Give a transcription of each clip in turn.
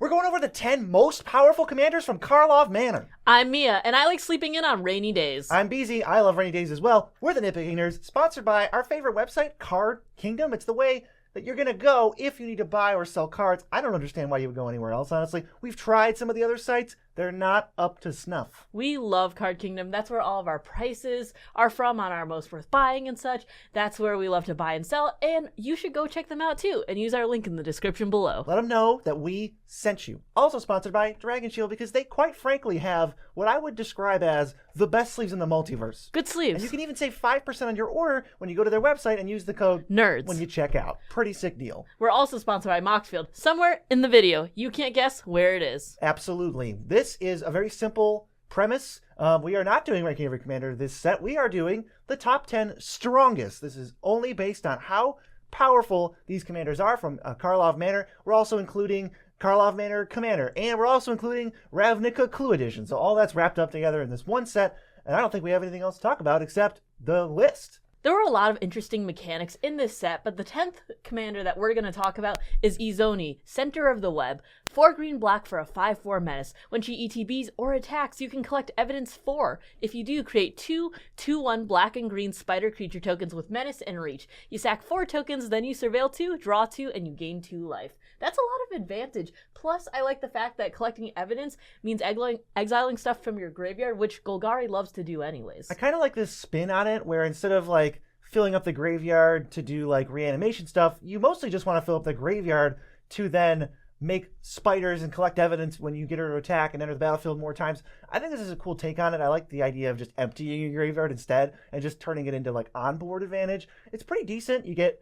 We're going over the 10 most powerful commanders from Karlov Manor. I'm Mia, and I like sleeping in on rainy days. I'm Beezy. I love rainy days as well. We're the Nitpicking Nerds, sponsored by our favorite website, Card Kingdom. It's the way that you're going to go if you need to buy or sell cards. I don't understand why you would go anywhere else, honestly. We've tried some of the other sites. They're not up to snuff. We love Card Kingdom. That's where all of our prices are from on our most worth buying and such. That's where we love to buy and sell, and you should go check them out too and use our link in the description below. Let them know that we sent you. Also sponsored by Dragon Shield, because they quite frankly have what I would describe as the best sleeves in the multiverse. Good sleeves. And you can even save 5% on your order when you go to their website and use the code NERDS when you check out. Pretty sick deal. We're also sponsored by Moxfield. Somewhere in the video. You can't guess where it is. Absolutely. This is a very simple premise. We are not doing Ranking Every Commander this set. We are doing the top 10 strongest. This is only based on how powerful these commanders are from Karlov Manor. We're also including Karlov Manor Commander, and we're also including Ravnica Clue Edition. So all that's wrapped up together in this one set, and I don't think we have anything else to talk about except the list. There were a lot of interesting mechanics in this set, but the 10th commander that we're going to talk about is Izoni, Center of the Web. 4 green-black for a 5/4 menace. When she ETBs or attacks, you can collect evidence 4. If you do, create 2 2/1 black and green spider creature tokens with menace and reach. You sack 4 tokens, then you surveil 2, draw 2, and you gain 2 life. That's a lot of advantage. Plus, I like the fact that collecting evidence means exiling stuff from your graveyard, which Golgari loves to do anyways. I kind of like this spin on it, where instead of like filling up the graveyard to do like reanimation stuff, you mostly just want to fill up the graveyard to then make spiders and collect evidence when you get her to attack and enter the battlefield more times. I think this is a cool take on it. I like the idea of just emptying your graveyard instead and just turning it into like onboard advantage. It's pretty decent. You get,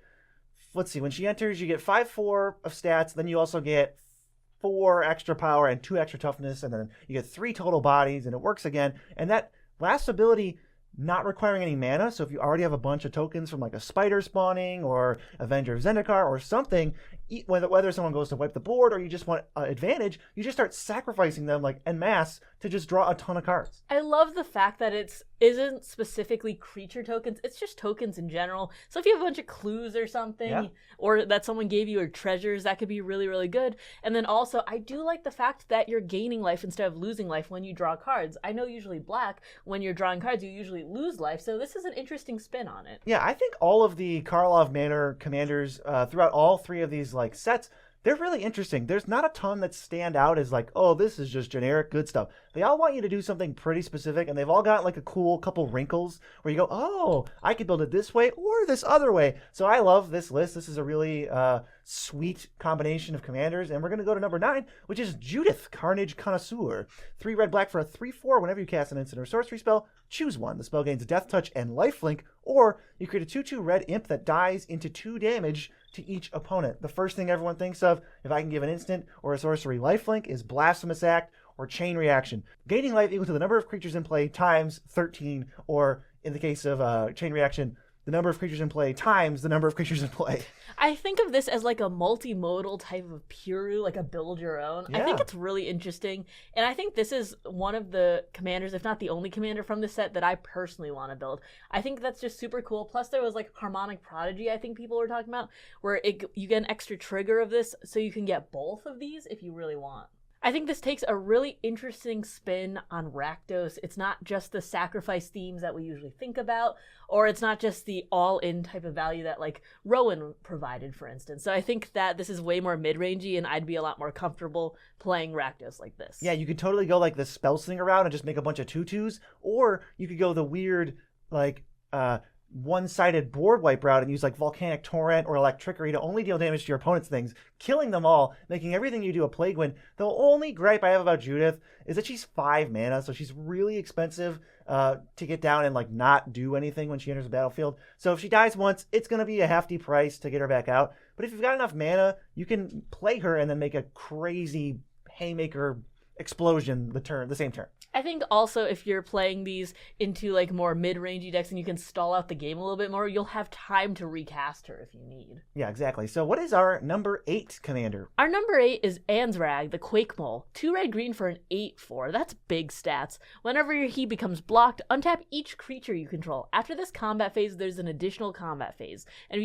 let's see, when she enters, you get 5/4 of stats. Then you also get 4 extra power and 2 extra toughness. And then you get 3 total bodies, and it works again. And that last ability, not requiring any mana, so if you already have a bunch of tokens from like a spider spawning or Avenger of Zendikar or something, whether someone goes to wipe the board or you just want advantage, you just start sacrificing them like en masse to just draw a ton of cards. I love the fact that it isn't specifically creature tokens, it's just tokens in general. So if you have a bunch of clues or something, or that someone gave you or treasures, that could be really, really good. And then also, I do like the fact that you're gaining life instead of losing life when you draw cards. I know usually black, when you're drawing cards, you usually lose life, so this is an interesting spin on it. Yeah, I think all of the Karlov Manor commanders throughout all 3 of these like sets, they're really interesting. There's not a ton that stand out as like, oh, this is just generic good stuff. They all want you to do something pretty specific, and they've all got like a cool couple wrinkles where you go, oh, I could build it this way or this other way. So I love this list. This is a really sweet combination of commanders, and we're going to go to number 9, which is Judith, Carnage Connoisseur. 3 red-black for a 3/4. Whenever you cast an instant or sorcery spell, choose one. The spell gains Death Touch and Lifelink, or you create a 2/2 red imp that dies into 2 damage to each opponent. The first thing everyone thinks of, if I can give an instant or a sorcery lifelink, is Blasphemous Act or Chain Reaction. Gaining life equal to the number of creatures in play times 13, or in the case of Chain Reaction, the number of creatures in play times the number of creatures in play. I think of this as like a multimodal type of Puru, like a build your own. Yeah. I think it's really interesting. And I think this is one of the commanders, if not the only commander from the set that I personally want to build. I think that's just super cool. Plus there was like Harmonic Prodigy, I think people were talking about, where you get an extra trigger of this, so you can get both of these if you really want. I think this takes a really interesting spin on Rakdos. It's not just the sacrifice themes that we usually think about, or it's not just the all-in type of value that like Rowan provided, for instance. So I think that this is way more mid-rangey, and I'd be a lot more comfortable playing Rakdos like this. Yeah, you could totally go like the spell slinger route and just make a bunch of 2/2s, or you could go the weird like one-sided board wipe route and use like Volcanic Torrent or Electrickery to only deal damage to your opponent's things, killing them all, making everything you do a Plague Wind. The only gripe I have about Judith is that she's 5 mana, so she's really expensive to get down and like not do anything when she enters the battlefield. So if she dies once, it's going to be a hefty price to get her back out. But if you've got enough mana, you can play her and then make a crazy haymaker explosion the same turn. I think also if you're playing these into like more mid-rangey decks and you can stall out the game a little bit more, you'll have time to recast her if you need. Yeah, exactly. So what is our number 8 commander? Our number 8 is Ansrag, the Quake Mole. 2 red-green for an 8/4. That's big stats. Whenever he becomes blocked, untap each creature you control. After this combat phase, there's an additional combat phase. And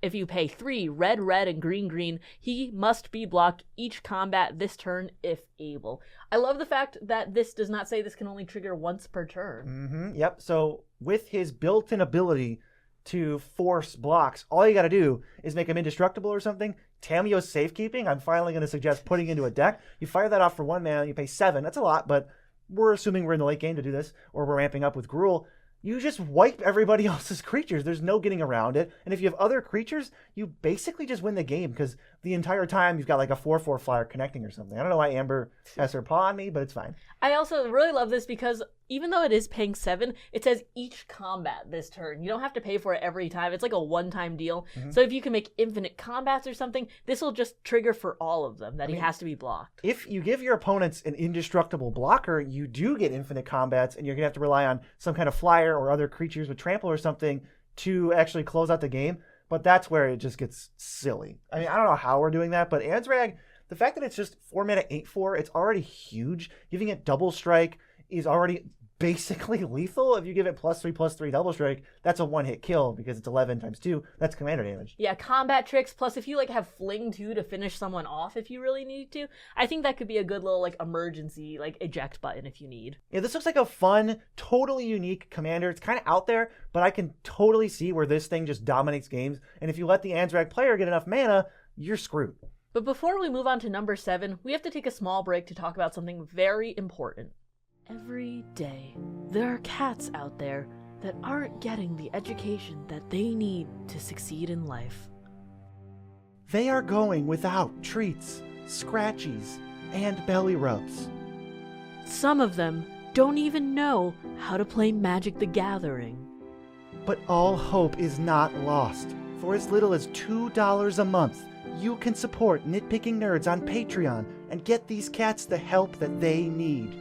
if you pay 3 red, red, and green, green, he must be blocked each combat this turn if able. I love the fact that this does not say this can only trigger once per turn. Yep. So with his built-in ability to force blocks, all you got to do is make him indestructible or something. Tamiyo's Safekeeping, I'm finally going to suggest putting into a deck. You fire that off for 1 mana, you pay 7. That's a lot, but we're assuming we're in the late game to do this, or we're ramping up with Gruul. You just wipe everybody else's creatures. There's no getting around it. And if you have other creatures, you basically just win the game because the entire time you've got like a 4/4 flyer connecting or something. I don't know why Amber has her paw on me, but it's fine. I also really love this because even though it is paying 7, it says each combat this turn. You don't have to pay for it every time. It's like a one-time deal. So if you can make infinite combats or something, this will just trigger for all of them that he has to be blocked. If you give your opponents an indestructible blocker, you do get infinite combats, and you're going to have to rely on some kind of flyer or other creatures with trample or something to actually close out the game. But that's where it just gets silly. I mean, I don't know how we're doing that, but Ansrag, the fact that it's just 4 mana 8/4, it's already huge. Giving it double strike is already basically lethal. If you give it +3/+3 double strike, that's a one-hit kill because it's 11 times 2. That's commander damage. Yeah, combat tricks, plus if you like have fling too to finish someone off if you really need to, I think that could be a good little like emergency like eject button if you need. Yeah, this looks like a fun, totally unique commander. It's kind of out there, but I can totally see where this thing just dominates games. And if you let the Ansrag player get enough mana, you're screwed. But before we move on to number 7, we have to take a small break to talk about something very important. Every day, there are cats out there that aren't getting the education that they need to succeed in life. They are going without treats, scratchies, and belly rubs. Some of them don't even know how to play Magic the Gathering. But all hope is not lost. For as little as $2 a month, you can support Nitpicking Nerds on Patreon and get these cats the help that they need.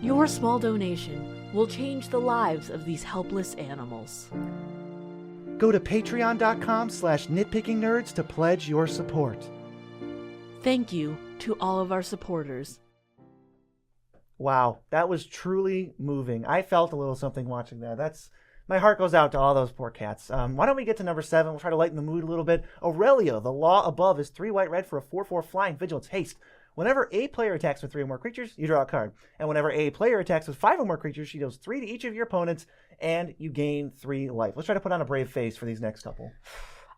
Your small donation will change the lives of these helpless animals. Go to patreon.com/nitpickingnerds to pledge your support. Thank you to all of our supporters. Wow, that was truly moving. I felt a little something watching that. My heart goes out to all those poor cats. Why don't we get to number 7? We'll try to lighten the mood a little bit. Aurelia, the law above, is 3 white red for a 4/4 flying vigilance haste. Whenever a player attacks with 3 or more creatures, you draw a card. And whenever a player attacks with 5 or more creatures, she deals 3 to each of your opponents, and you gain 3 life. Let's try to put on a brave face for these next couple.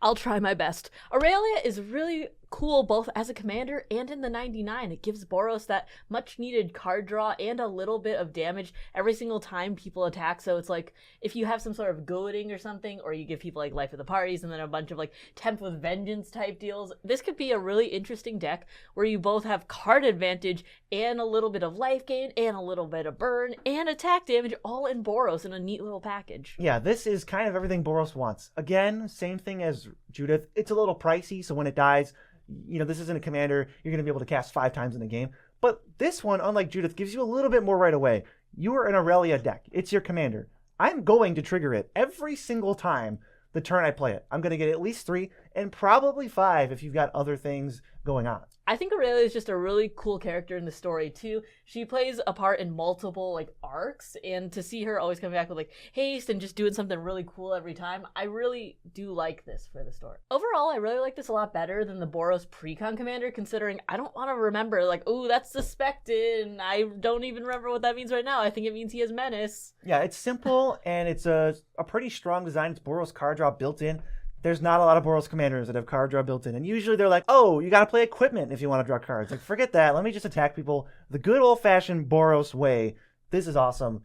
I'll try my best. Aurelia is really cool both as a commander and in the 99. It gives Boros that much needed card draw and a little bit of damage every single time people attack. So it's like if you have some sort of goading or something, or you give people like life of the parties and then a bunch of like tempt with vengeance type deals, this could be a really interesting deck where you both have card advantage and a little bit of life gain and a little bit of burn and attack damage all in Boros in a neat little package. Yeah, this is kind of everything Boros wants. Again, same thing as Judith. It's a little pricey, so when it dies, this isn't a commander you're going to be able to cast 5 times in a game. But this one, unlike Judith, gives you a little bit more right away. You are an Aurelia deck. It's your commander. I'm going to trigger it every single time the turn I play it. I'm going to get at least 3 and probably 5 if you've got other things going on. I think Aurelia is just a really cool character in the story too. She plays a part in multiple like arcs, and to see her always coming back with like haste and just doing something really cool every time, I really do like this for the story. Overall, I really like this a lot better than the Boros Precon Commander, considering I don't want to remember like, oh, that's suspected, and I don't even remember what that means right now. I think it means he has menace. Yeah, it's simple, and it's a pretty strong design. It's Boros card draw built in. There's not a lot of Boros commanders that have card draw built in. And usually they're like, oh, you got to play equipment if you want to draw cards. Like, forget that. Let me just attack people the good old-fashioned Boros way. This is awesome.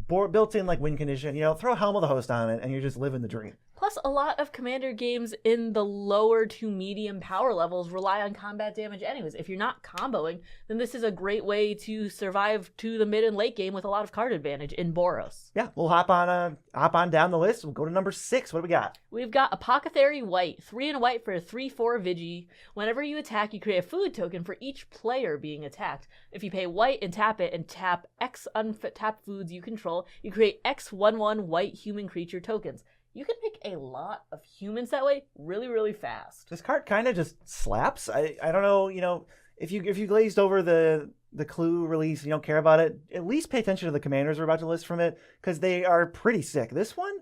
Built in, like, win condition. Throw Helm of the Host on it, and you're just living the dream. Plus, a lot of Commander games in the lower to medium power levels rely on combat damage anyways. If you're not comboing, then this is a great way to survive to the mid and late game with a lot of card advantage in Boros. Yeah, we'll hop on down the list. We'll go to number 6. What do we got? We've got Apothecary White, 3 and a white for a 3/4 Vigi. Whenever you attack, you create a food token for each player being attacked. If you pay white and tap it and tap X untapped foods you control, you create X 1/1 white human creature tokens. You can make a lot of humans that way really, really fast. This card kind of just slaps. I don't know, if you glazed over the clue release and you don't care about it, at least pay attention to the commanders we're about to list from it, because they are pretty sick. This one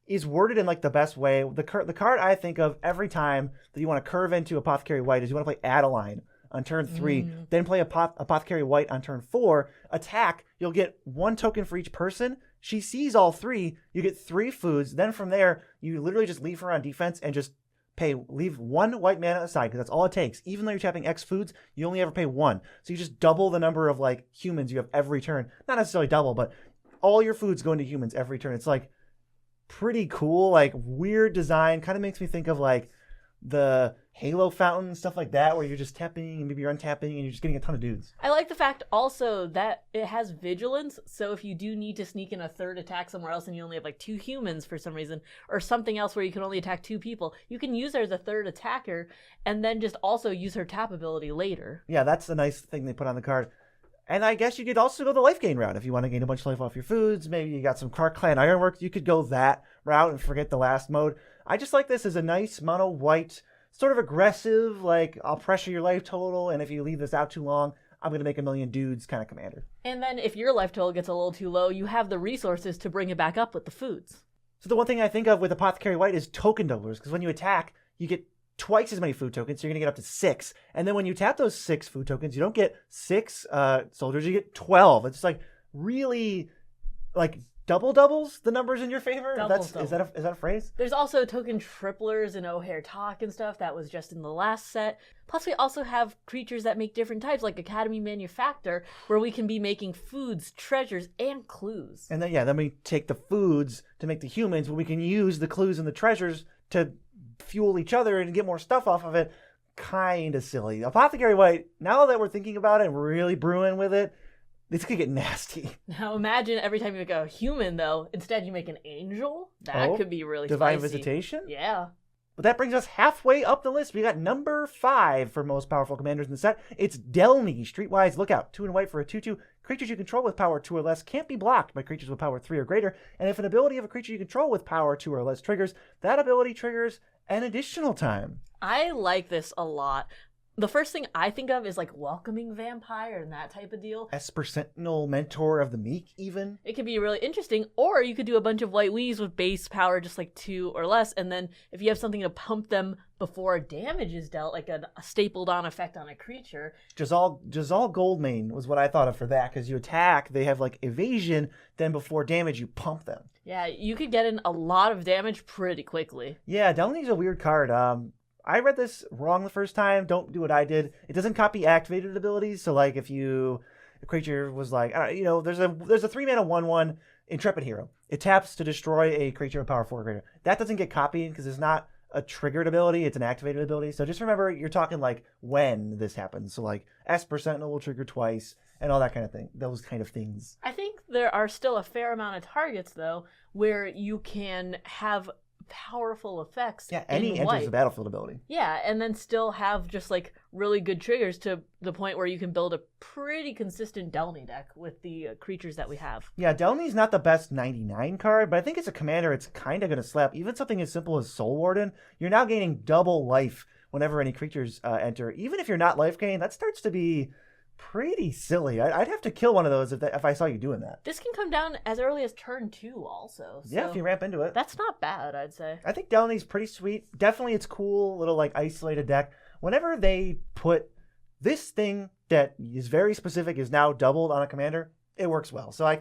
is worded in like the best way. The card I think of every time that you want to curve into Apothecary White is you want to play Adeline on turn 3, then play Apothecary White on turn 4, attack, you'll get 1 token for each person. She sees all 3, you get 3 foods, then from there, you literally just leave her on defense and just leave 1 white mana aside, because that's all it takes. Even though you're tapping X foods, you only ever pay 1. So you just double the number of like humans you have every turn. Not necessarily double, but all your foods go into humans every turn. It's like pretty cool, like weird design. Kind of makes me think of like the Halo fountain and stuff like that, where you're just tapping and maybe you're untapping and you're just getting a ton of dudes. I like the fact also that it has vigilance, so if you do need to sneak in a third attack somewhere else and you only have like 2 humans for some reason, or something else where you can only attack 2 people, you can use her as a third attacker and then just also use her tap ability later. Yeah, that's a nice thing they put on the card. And I guess you could also go the life gain route if you want to gain a bunch of life off your foods. Maybe you got some Kark Clan Ironworks, you could go that route and forget the last mode. I just like this as a nice mono white, sort of aggressive, like I'll pressure your life total, and if you leave this out too long, I'm going to make a million dudes kind of commander. And then if your life total gets a little too low, you have the resources to bring it back up with the foods. So the one thing I think of with Apothecary White is token doublers, because when you attack, you get twice as many food tokens, so you're going to get up to 6. And then when you tap those 6 food tokens, you don't get 6 soldiers, you get 12. It's like really like doubles the numbers in your favor. Is that a phrase? There's also token triplers and O'Hare Talk and stuff that was just in the last set. Plus we also have creatures that make different types, like Academy Manufactor, where we can be making foods, treasures, and clues. And then we take the foods to make the humans, but we can use the clues and the treasures to fuel each other and get more stuff off of it. Kind of silly. Apothecary White, now that we're thinking about it and we're really brewing with it, this could get nasty. Now imagine every time you make a human, though, instead you make an angel. That could be really Divine spicy. Visitation? Yeah. But that brings us halfway up the list. We got number 5 for most powerful commanders in the set. It's Delny, Streetwise Lookout. 2 and white for a 2/2. Creatures you control with power 2 or less can't be blocked by creatures with power 3 or greater. And if an ability of a creature you control with power 2 or less triggers, that ability triggers an additional time. I like this a lot. The first thing I think of is like Welcoming Vampire and that type of deal. Esper Sentinel, Mentor of the Meek, even. It could be really interesting, or you could do a bunch of white weaves with base power just like 2 or less, and then if you have something to pump them before damage is dealt, like a stapled on effect on a creature. Jazal Goldmane was what I thought of for that, because you attack, they have like evasion, then before damage you pump them. Yeah, you could get in a lot of damage pretty quickly. Yeah, Delny's a weird card. I read this wrong the first time. Don't do what I did. It doesn't copy activated abilities. So like if a creature was like, there's a 3-mana 1/1 Intrepid Hero. It taps to destroy a creature of power 4 or greater. That doesn't get copied because it's not a triggered ability. It's an activated ability. So just remember, you're talking like when this happens. So like Esper Sentinel will trigger twice and all that kind of thing. Those kind of things. I think there are still a fair amount of targets though where you can have powerful effects. Yeah, any enters the battlefield ability. Yeah, and then still have just like really good triggers to the point where you can build a pretty consistent Delny deck with the creatures that we have. Yeah, Delny's not the best 99 card, but I think as a commander it's kind of going to slap. Even something as simple as Soul Warden, you're now gaining double life whenever any creatures enter. Even if you're not life gain, that starts to be pretty silly. I'd have to kill one of those if I saw you doing that. This can come down as early as turn 2 also. So yeah, if you ramp into it. That's not bad, I'd say. I think Delny's pretty sweet. Definitely it's cool, little like isolated deck. Whenever they put this thing that is very specific is now doubled on a commander, it works well. So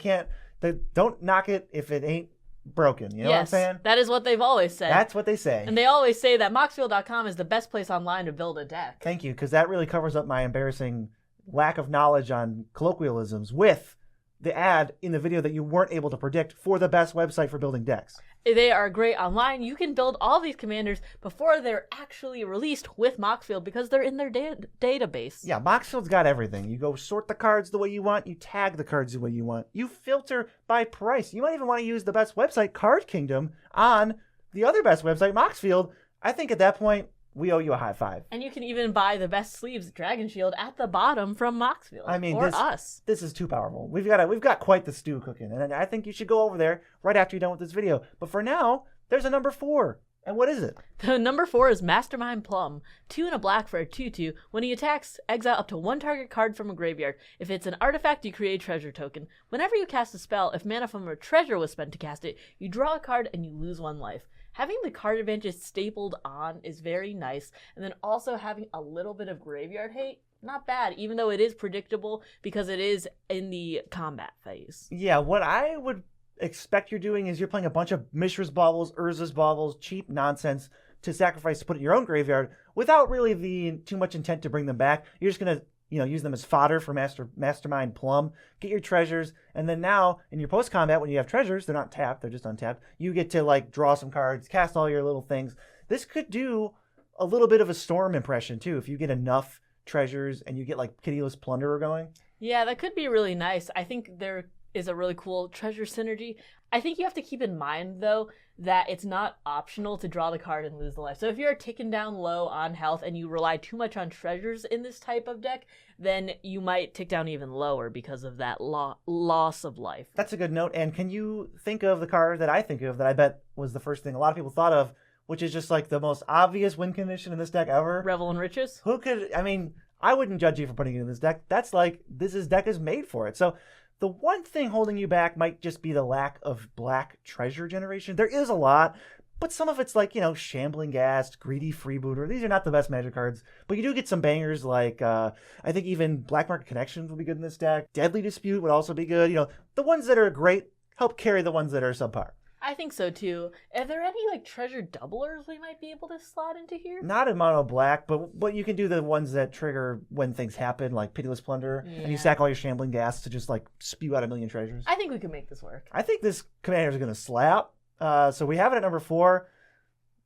don't knock it if it ain't broken. You know what I'm saying? That is what they've always said. That's what they say. And they always say that Moxfield.com is the best place online to build a deck. Thank you, because that really covers up my embarrassing lack of knowledge on colloquialisms with the ad in the video that you weren't able to predict for the best website for building decks. They are great online. You can build all these commanders before they're actually released with Moxfield because they're in their database. Yeah, Moxfield's got everything. You go sort the cards the way you want. You tag the cards the way you want. You filter by price. You might even want to use the best website, Card Kingdom, on the other best website, Moxfield. I think at that point, we owe you a high five. And you can even buy the best sleeves, Dragon Shield, at the bottom from Moxfield. I mean, or this, us. This is too powerful. We've got quite the stew cooking, and I think you should go over there right after you're done with this video. But for now, there's a number 4. And what is it? The number 4 is Mastermind Plum. 2 and a black for a 2/2. When he attacks, exile up to 1 target card from a graveyard. If it's an artifact, you create a treasure token. Whenever you cast a spell, if mana from a treasure was spent to cast it, you draw a card and you lose 1 life. Having the card advantage stapled on is very nice, and then also having a little bit of graveyard hate, not bad, even though it is predictable because it is in the combat phase. Yeah, what I would expect you're doing is you're playing a bunch of Mishra's Baubles, Urza's Baubles, cheap nonsense to sacrifice to put in your own graveyard without really too much intent to bring them back. You're just going to use them as fodder for Mastermind Plum, get your treasures, and then now in your post-combat, when you have treasures, they're not tapped, they're just untapped, you get to draw some cards, cast all your little things. This could do a little bit of a Storm impression too, if you get enough treasures and you get Pitiless Plunderer going. Yeah, that could be really nice. I think there is a really cool treasure synergy. I think you have to keep in mind, though, that it's not optional to draw the card and lose the life. So if you're ticking down low on health and you rely too much on treasures in this type of deck, then you might tick down even lower because of that loss of life. That's a good note. And can you think of the card that I think of that I bet was the first thing a lot of people thought of, which is just the most obvious win condition in this deck ever? Revel in Riches? Who could, I wouldn't judge you for putting it in this deck. That's this deck is made for it. So the one thing holding you back might just be the lack of black treasure generation. There is a lot, but some of it's Shambling Ghast, Greedy Freebooter. These are not the best Magic cards, but you do get some bangers I think even Black Market Connections would be good in this deck. Deadly Dispute would also be good. The ones that are great help carry the ones that are subpar. I think so too. Are there any treasure doublers we might be able to slot into here? Not in mono black, but you can do the ones that trigger when things happen, like Pitiless Plunder, and you sack all your Shambling Ghast to just spew out a million treasures. I think we can make this work. I think this commander is going to slap. So we have it at number 4.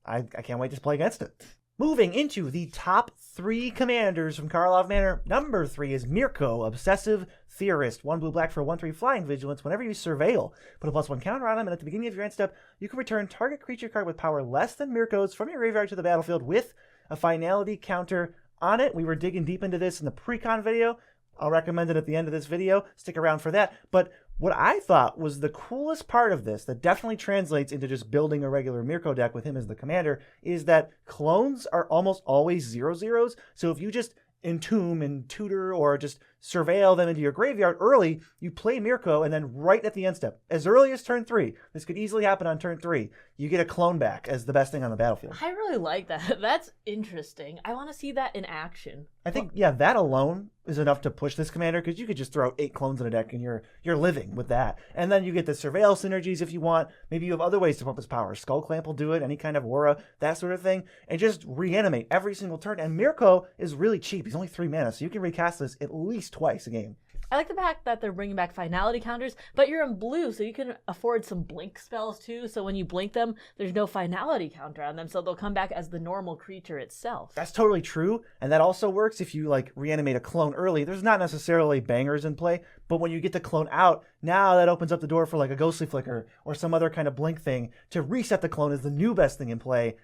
I can't wait to play against it. Moving into the top 3 commanders from Karlov Manor. Number 3 is Mirko, Obsessive Theorist. 1 blue-black for a 1/3 flying vigilance. Whenever you surveil, put a +1 counter on him, and at the beginning of your end step, you can return target creature card with power less than Mirko's from your graveyard to the battlefield with a finality counter on it. We were digging deep into this in the pre-con video. I'll recommend it at the end of this video. Stick around for that. But what I thought was the coolest part of this that definitely translates into just building a regular Mirko deck with him as the commander is that clones are almost always 0/0s. So if you just entomb and tutor or just surveil them into your graveyard early, you play Mirko, and then right at the end step, as early as turn 3, this could easily happen on turn 3, you get a clone back as the best thing on the battlefield. I really like that. That's interesting. I want to see that in action. I think, that alone is enough to push this commander, because you could just throw 8 clones in a deck and you're living with that. And then you get the surveil synergies if you want. Maybe you have other ways to pump his power. Skull Clamp will do it, any kind of aura, that sort of thing, and just reanimate every single turn. And Mirko is really cheap. He's only 3 mana, so you can recast this at least twice a game. I like the fact that they're bringing back finality counters, but you're in blue, so you can afford some blink spells too. So when you blink them, there's no finality counter on them, so they'll come back as the normal creature itself. That's totally true, and that also works if you reanimate a clone early. There's not necessarily bangers in play, but when you get the clone out, now that opens up the door for a Ghostly Flicker or some other kind of blink thing to reset the clone is the new best thing in play.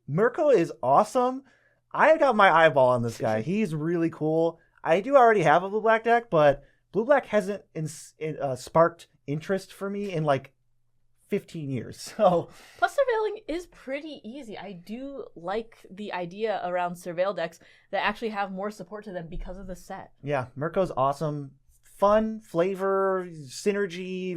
Mirko is awesome. I got my eyeball on this guy. He's really cool. I do already have a blue-black deck, but blue-black hasn't sparked interest for me in 15 years. So plus surveilling is pretty easy. I do like the idea around surveil decks that actually have more support to them because of the set. Yeah, Mirko's awesome. Fun, flavor, synergy,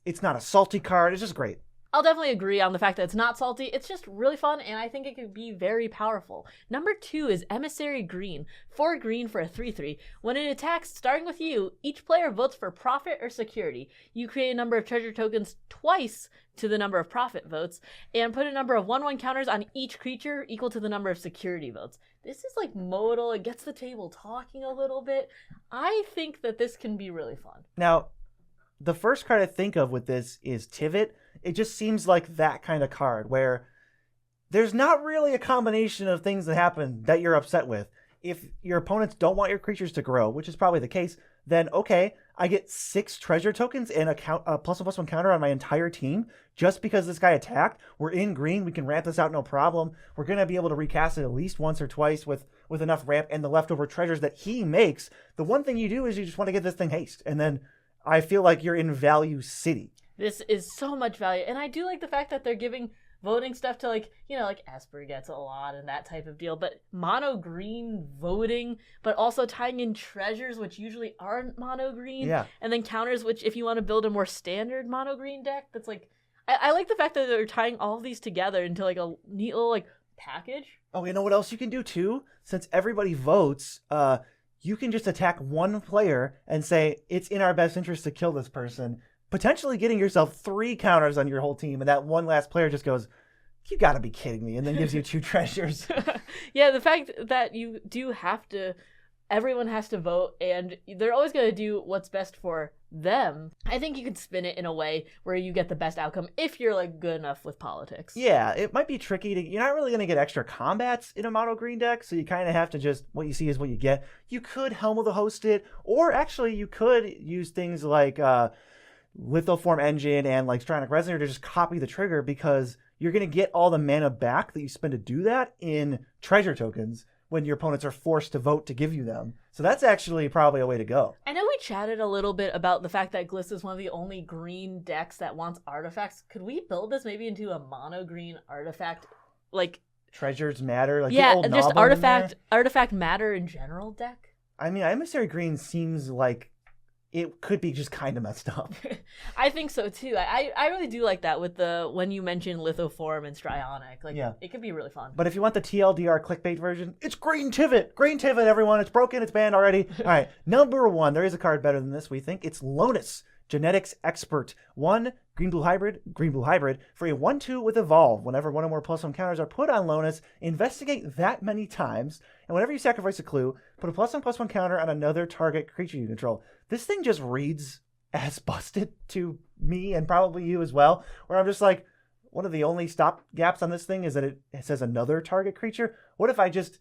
it's not a salty card. It's just great. I'll definitely agree on the fact that it's not salty. It's just really fun, and I think it could be very powerful. Number 2 is Emissary Green. 4 green for a 3/3. When it attacks, starting with you, each player votes for profit or security. You create a number of treasure tokens twice to the number of profit votes, and put a number of 1/1 counters on each creature equal to the number of security votes. This is modal. It gets the table talking a little bit. I think that this can be really fun. Now, the first card I think of with this is Tivit. It just seems like that kind of card where there's not really a combination of things that happen that you're upset with. If your opponents don't want your creatures to grow, which is probably the case, then okay, I get 6 treasure tokens and a +1/+1 counter on my entire team just because this guy attacked. We're in green. We can ramp this out no problem. We're going to be able to recast it at least once or twice with enough ramp and the leftover treasures that he makes. The one thing you do is you just want to get this thing haste. And then I feel like you're in value city. This is so much value. And I do like the fact that they're giving voting stuff to, like, you know, like Esper gets a lot and that type of deal, but mono green voting, but also tying in treasures, which usually aren't mono green, and then counters, which if you want to build a more standard mono green deck, that's like, I like the fact that they're tying all of these together into like a neat little like package. Oh, you know what else you can do too? Since everybody votes, you can just attack one player and say it's in our best interest to kill this person, potentially getting yourself 3 counters on your whole team, and that one last player just goes, you gotta be kidding me, and then gives you 2 treasures. Yeah, the fact that you do have to, everyone has to vote, and they're always going to do what's best for them. I think you could spin it in a way where you get the best outcome if you're like good enough with politics. Yeah, it might be tricky to, you're not really going to get extra combats in a mono green deck, so you kind of have to just, what you see is what you get. You could Helm of the Host it, or actually you could use things like Lithoform Engine and like Stronic Resonator to just copy the trigger, because you're going to get all the mana back that you spend to do that in treasure tokens when your opponents are forced to vote to give you them. So that's actually probably a way to go. I know we chatted a little bit about the fact that Gliss is one of the only green decks that wants artifacts. Could we build this maybe into a mono green artifact, like treasures matter, like yeah, the old just Noblin artifact matter in general deck? I mean, Emissary Green seems like it could be just kind of messed up. I think so too. I really do like that with the, when you mention Lithoform and Strionic, like it could be really fun. But if you want the TLDR clickbait version, it's Green Tivit. Green Tivit, everyone. It's broken. It's banned already. All right. Number 1. There is a card better than this, we think. It's Lonus, Genetics Expert. 1 green blue hybrid for a 1/2 with Evolve. Whenever 1 or more +1 counters are put on Lonus, investigate that many times, and whenever you sacrifice a clue, put a +1/+1 counter on another target creature you control. This thing just reads as busted to me and probably you as well, where I'm just like, one of the only stop gaps on this thing is that it says another target creature. What if I just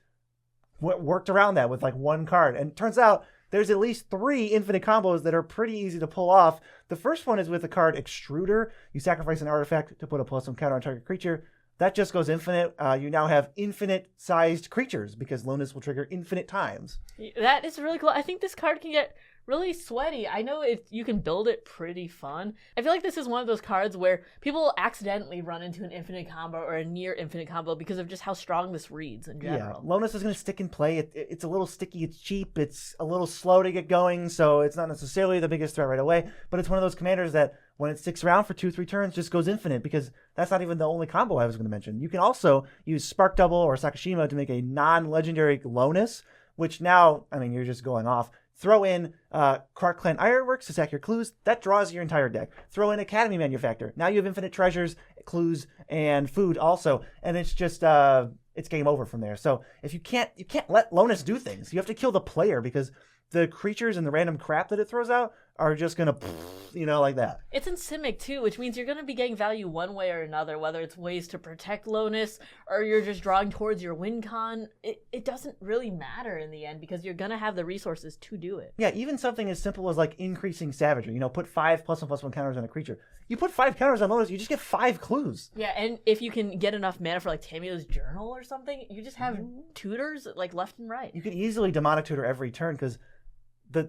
worked around that with like 1 card? And it turns out there's at least 3 infinite combos that are pretty easy to pull off. The first one is with the card Extruder. You sacrifice an artifact to put a +1 counter on target creature. That just goes infinite. You now have infinite-sized creatures because Lonus will trigger infinite times. That is really cool. I think this card can get really sweaty. I know you can build it pretty fun. I feel like this is one of those cards where people will accidentally run into an infinite combo or a near infinite combo because of just how strong this reads in general. Yeah, Lonus is going to stick in play. It's a little sticky, it's cheap, it's a little slow to get going, so it's not necessarily the biggest threat right away, but it's one of those commanders that when it sticks around for 2-3 turns, just goes infinite, because that's not even the only combo I was going to mention. You can also use Spark Double or Sakashima to make a non-legendary Lonus, which now, I mean, you're just going off. Throw in Clark Clan Ironworks to sack your clues. That draws your entire deck. Throw in Academy Manufactor. Now you have infinite treasures, clues, and food also. And it's just, it's game over from there. So if you can't let Lonus do things. You have to kill the player, because the creatures and the random crap that it throws out are just going to, like that. It's in Simic too, which means you're going to be getting value one way or another, whether it's ways to protect Lonus or you're just drawing towards your win con. It doesn't really matter in the end, because you're going to have the resources to do it. Yeah, even something as simple as like increasing savagery. Put 5 +1/+1 counters on a creature. You put 5 counters on Lonus, you just get 5 clues. Yeah, and if you can get enough mana for like Tamio's Journal or something, you just have tutors like left and right. You can easily demonic tutor every turn, because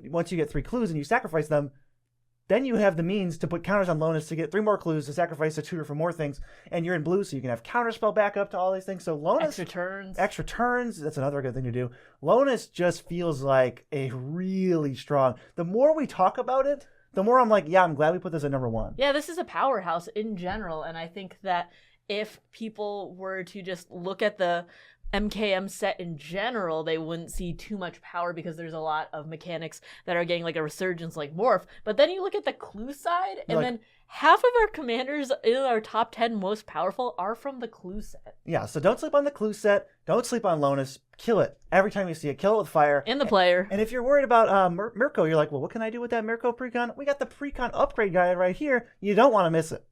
once you get 3 clues and you sacrifice them, then you have the means to put counters on Lonus to get 3 more clues to sacrifice a tutor for more things, and you're in blue, so you can have counterspell backup to all these things. So Lonus, extra turns, that's another good thing to do. Lonus just feels like a really strong. The more we talk about it, the more I'm like, yeah, I'm glad we put this at number 1. Yeah, this is a powerhouse in general, and I think that if people were to just look at the MKM set in general, they wouldn't see too much power because there's a lot of mechanics that are getting like a resurgence like Morph. But then you look at the Clue side, and then half of our commanders in our top 10 most powerful are from the Clue set. Yeah, so don't sleep on the Clue set. Don't sleep on Lonus. Kill it. Every time you see it, kill it with fire. And the player. And if you're worried about Mirko, you're like, well, what can I do with that Mirko precon? We got the precon upgrade guide right here. You don't want to miss it.